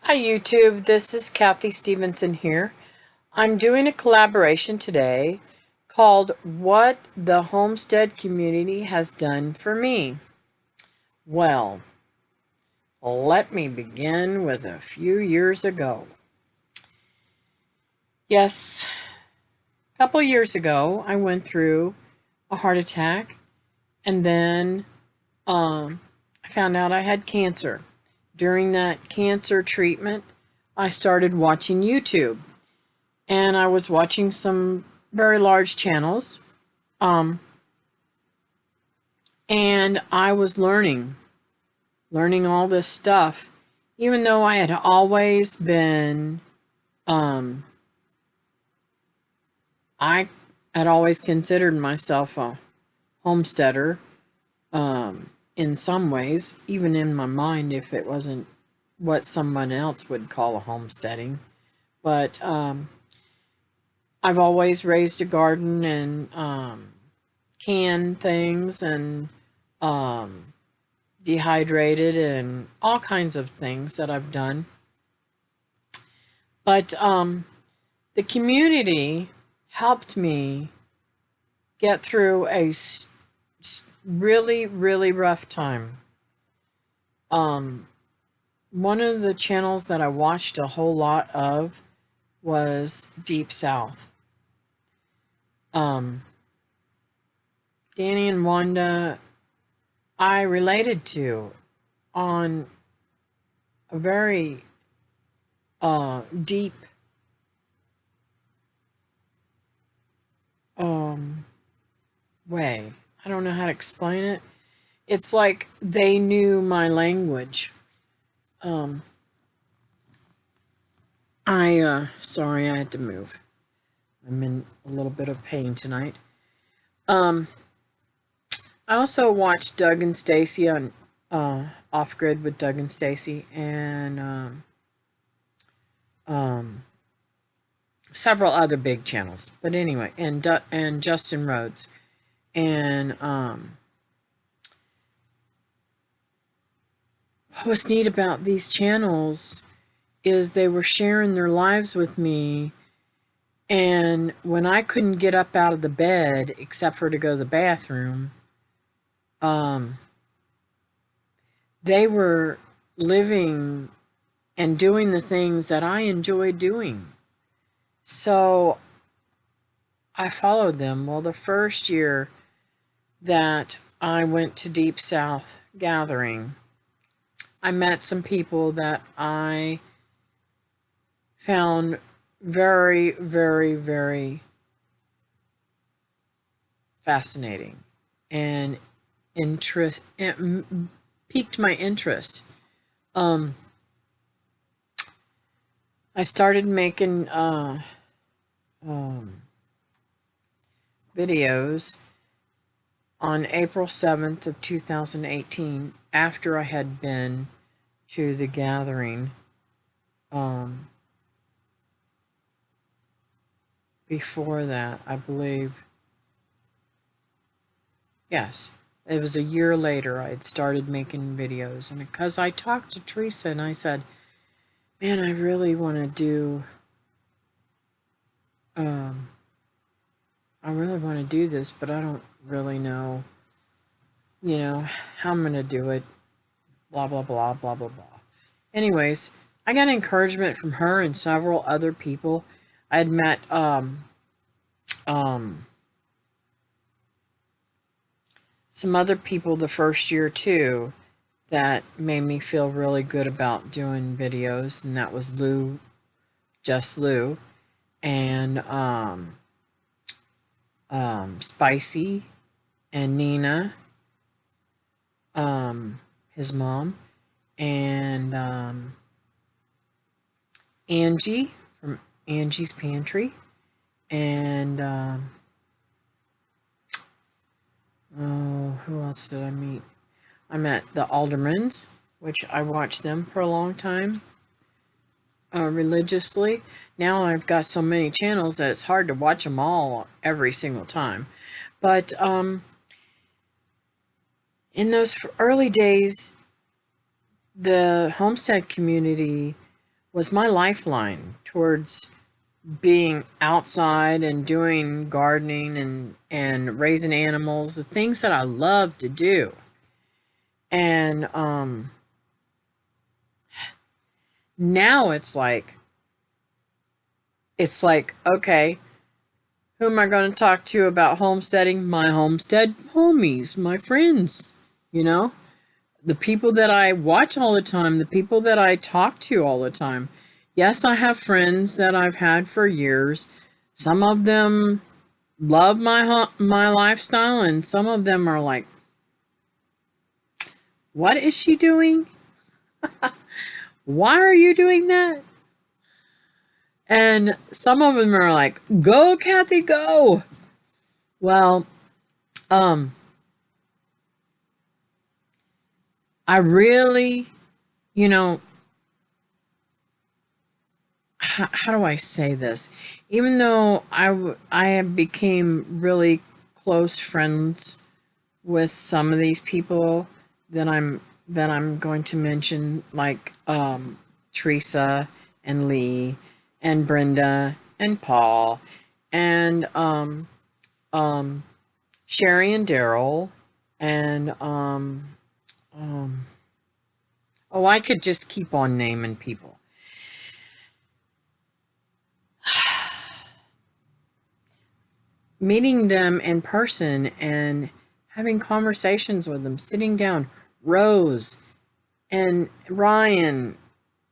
Hi YouTube, this is Kathy Stevenson here. I'm doing a collaboration today called What the Homestead Community Has Done for Me. Well, let me begin with a few years ago. Yes, a couple years ago I went through a heart attack and then I found out I had cancer. During that cancer treatment, I started watching YouTube. And I was watching some very large channels, and I was learning all this stuff, even though I had always been, I had always considered myself a homesteader, in some ways, even in my mind, if it wasn't what someone else would call a homesteading. But I've always raised a garden and canned things and dehydrated and all kinds of things that I've done. But the community helped me get through a really, really rough time. One of the channels that I watched a whole lot of was Deep South. Danny and Wanda, I related to on a very deep way. I don't know how to explain it. It's like they knew my language. Sorry, I had to move. I'm in a little bit of pain tonight. I also watched Doug and Stacy on Off Grid with Doug and Stacy, and several other big channels. But anyway, and Justin Rhodes, and what was neat about these channels is they were sharing their lives with me. And when I couldn't get up out of the bed, except for to go to the bathroom, they were living and doing the things that I enjoyed doing. So I followed them. Well, the first year that I went to Deep South Gathering, I met some people that I found very, very, very fascinating and piqued my interest. I started making videos on April 7th of 2018 after I had been to the gathering. Before that, I believe, yes, it was a year later I had started making videos. And because I talked to Teresa and I said, man, I really want to do, I really want to do this, but I don't really know, how I'm going to do it, blah, blah, blah, blah, blah, blah. Anyways, I got encouragement from her and several other people. I had met some other people the first year too that made me feel really good about doing videos, and that was Lou, just Lou, and Spicy, and Nina, his mom, and Angie from Angie's Pantry, and who else did I meet? I met the Aldermans, which I watched them for a long time, religiously. Now I've got so many channels that it's hard to watch them all every single time. But in those early days, the homestead community was my lifeline towards being outside and doing gardening and raising animals, the things that I love to do. And now it's like, okay, who am I going to talk to about homesteading? My homestead homies, my friends, you know, the people that I watch all the time, the people that I talk to all the time. Yes, I have friends that I've had for years. Some of them love my lifestyle, and some of them are like, what is she doing? Why are you doing that? And some of them are like, go, Kathy, go. Well, I really, you know, how do I say this? Even though I became really close friends with some of these people that I'm going to mention, like Teresa and Lee and Brenda and Paul and Sherry and Daryl and oh, I could just keep on naming people. Meeting them in person and having conversations with them, sitting down, Rose and Ryan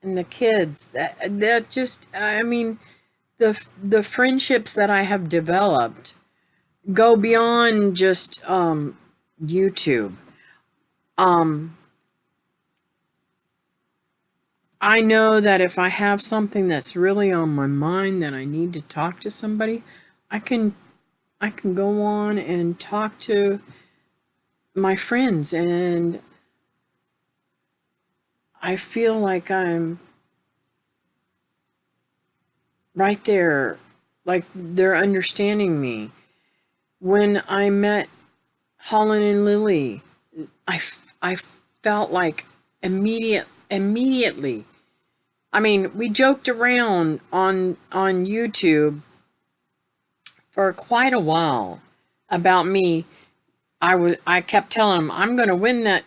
and the kids, that just, I mean, the friendships that I have developed go beyond just YouTube. I know that if I have something that's really on my mind that I need to talk to somebody, I can go on and talk to my friends, and I feel like I'm right there, like they're understanding me. When I met Holland and Lily, I felt like immediately. I mean, we joked around on YouTube for quite a while about me. I kept telling them, I'm going to win that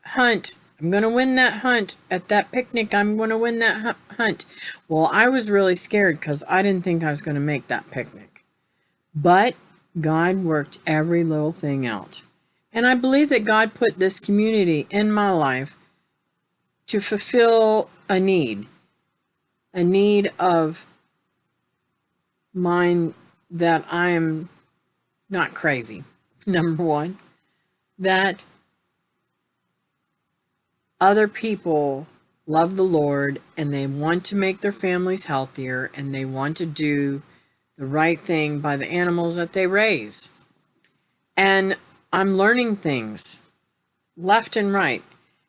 hunt. I'm going to win that hunt at that picnic. I'm going to win that hunt. Well, I was really scared because I didn't think I was going to make that picnic. But God worked every little thing out. And I believe that God put this community in my life to fulfill a need of mine, that I'm not crazy. Number one, that other people love the Lord and they want to make their families healthier and they want to do the right thing by the animals that they raise. And I'm learning things left and right.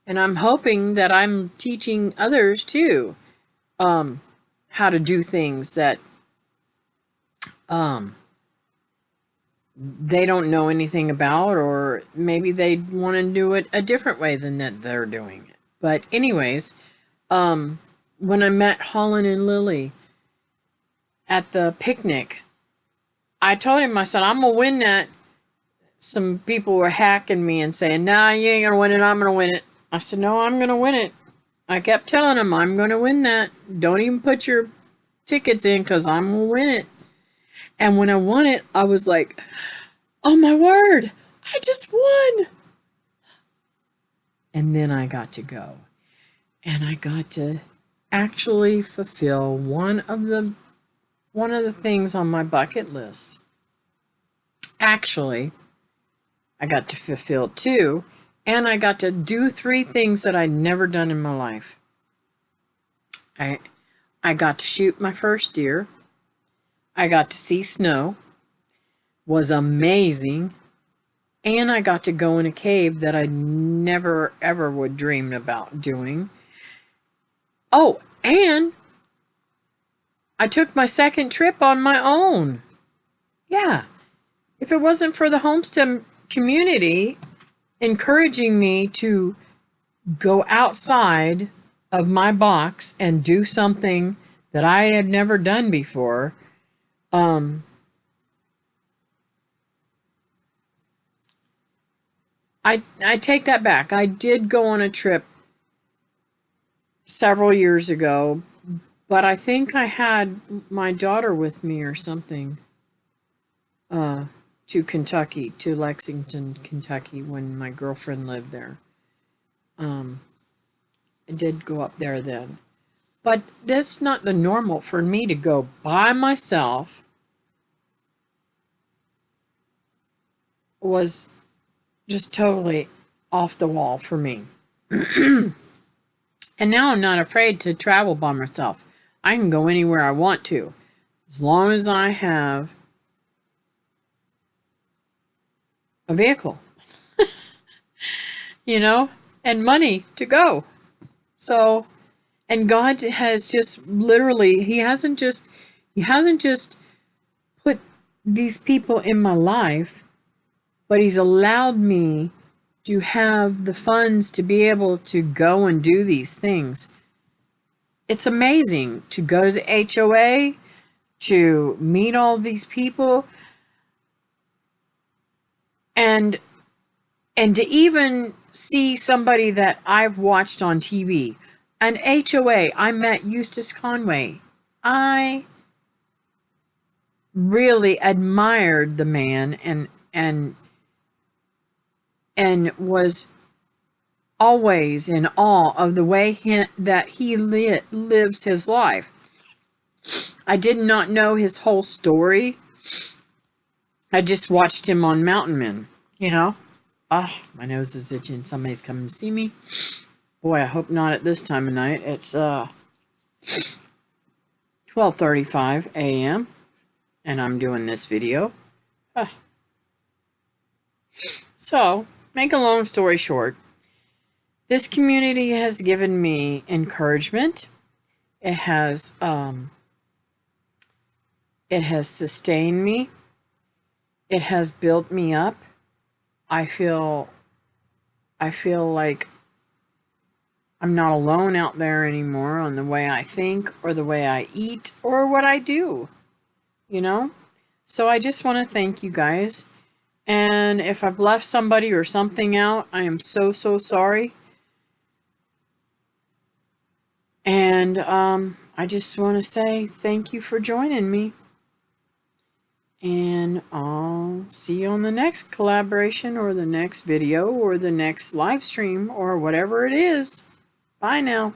And I'm hoping that I'm teaching others too how to do things that they don't know anything about, or maybe they want to do it a different way than that they're doing it. But anyways, when I met Holland and Lily at the picnic, I told him, I said, I'm going to win that. Some people were hacking me and saying, nah, you ain't going to win it. I'm going to win it. I said, no, I'm going to win it. I kept telling them, I'm going to win that. Don't even put your tickets in because I'm going to win it. And when I won it, I was like, oh my word, I just won. And then I got to go. And I got to actually fulfill one of the things on my bucket list. Actually, I got to fulfill 2, and I got to do 3 things that I'd never done in my life. I got to shoot my first deer. I got to see snow. Was amazing. And I got to go in a cave that I never ever would dream about doing. Oh, and I took my second trip on my own. Yeah. If it wasn't for the Homestead community encouraging me to go outside of my box and do something that I had never done before, I take that back. I did go on a trip several years ago, but I think I had my daughter with me or something, to Kentucky, to Lexington, Kentucky, when my girlfriend lived there. I did go up there then. But that's not the normal for me to go by myself. Was just totally off the wall for me. And now I'm not afraid to travel by myself. I can go anywhere I want to, as long as I have a vehicle, you know, and money to go. So, and God has just literally, He hasn't just put these people in my life, but He's allowed me to have the funds to be able to go and do these things. It's amazing to go to the HOA, to meet all these people, and to even see somebody that I've watched on TV. An HOA, I met Eustace Conway. I really admired the man and was always in awe of the way that he lives his life. I did not know his whole story. I just watched him on Mountain Men, you know. Ah, my nose is itching. Somebody's coming to see me. Boy, I hope not at this time of night. It's 12:35 a.m. and I'm doing this video. So, make a long story short, this community has given me encouragement. It has sustained me. It has built me up. I feel like I'm not alone out there anymore on the way I think or the way I eat or what I do, you know? So I just want to thank you guys. And if I've left somebody or something out, I am so sorry. And I just want to say thank you for joining me. And I'll see you on the next collaboration or the next video or the next live stream or whatever it is. Bye now.